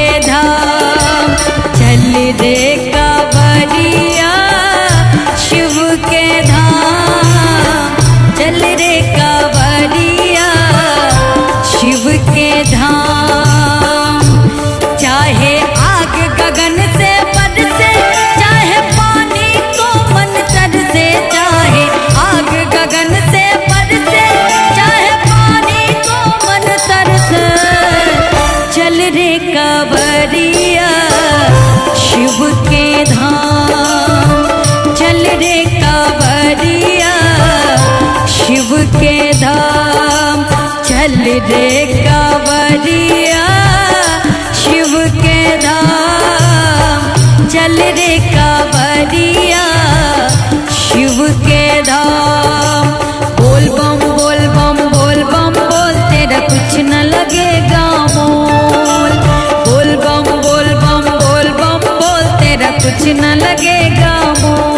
के धाम। चल रे कांवरिया शिव के धाम, चल रे कांवरिया शिव के धाम। चाहे आग गगन से बरसे, चाहे पानी को मन तरसे, चाहे आग गगन से बरसे, चाहे पानी को मन तरसे। चल रे कांवरिया शिव के धाम, चल रे कांवरिया शिव के धाम। चल रे कांवरिया शिव के धाम, चल रे कांवरिया शिव के धाम। बोल बम बोल बम बोल बम बोल, तेरा कुछ न लगेगा मोल। बोल बम बोल बम बोल बम बोल, तेरा कुछ न लगेगा मोल।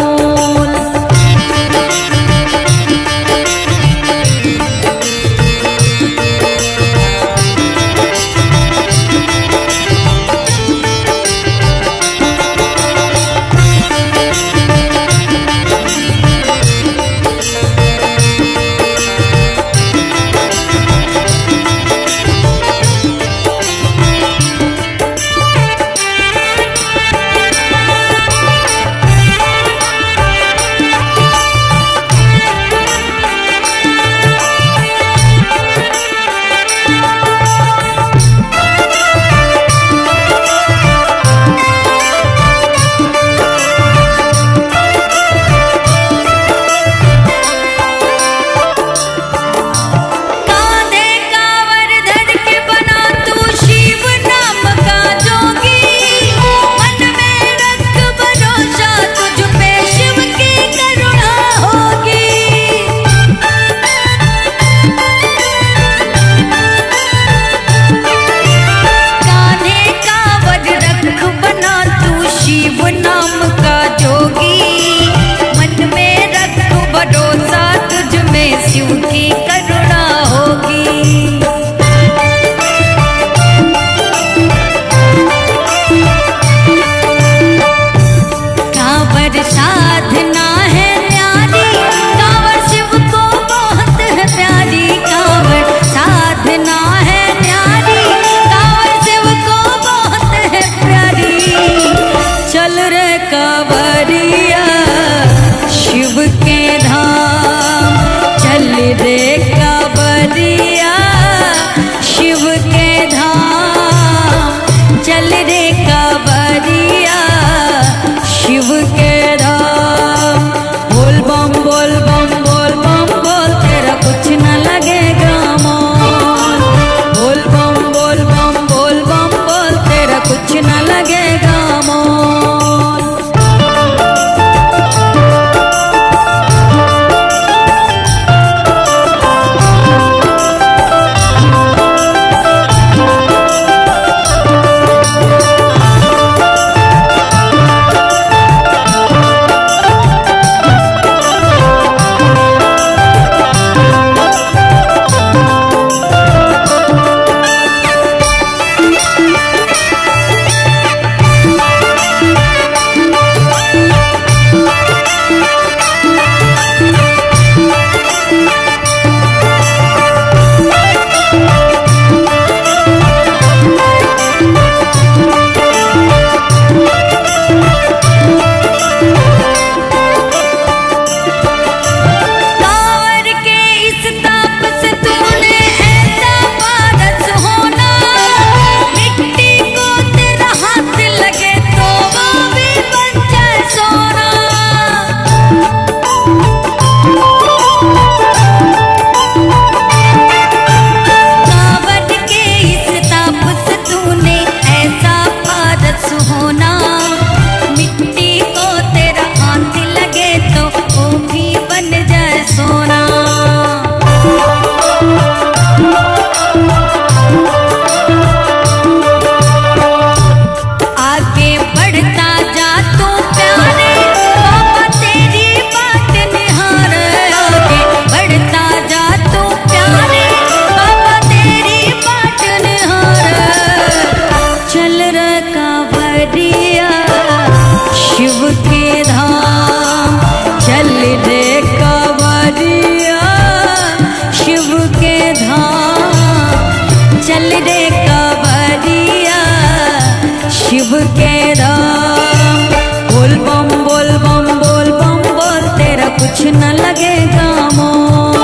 शिव के धाम। बोल बम बोल बम बोल बम बोल, तेरा कुछ न लगेगा मोल।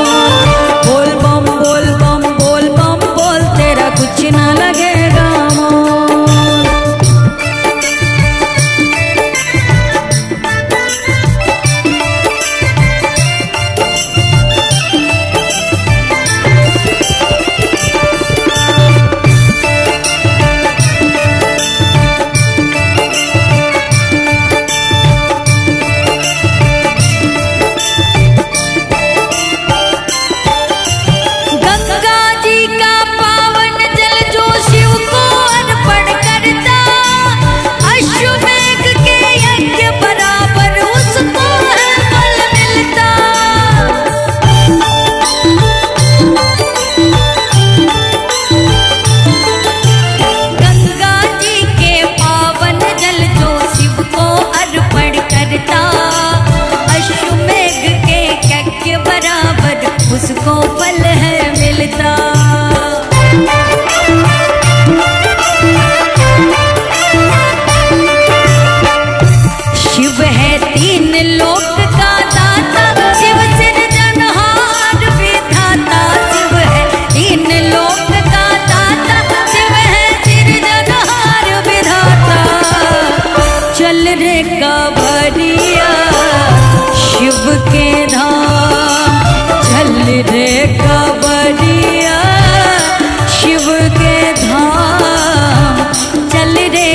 बोल बम बोल बम बोल बम बोल, तेरा कुछ न लगेगा मोल। उसको फल है मिलता। शिव है तीन लोक का दाता, शिव सिरजनहार विधाता। शिव है तीन लोक का दाता, शिव है सिरजनहार विधाता। चल रे कांवरिया शिव के धाम, चल रे कांवरिया शिव के धाम, चल रे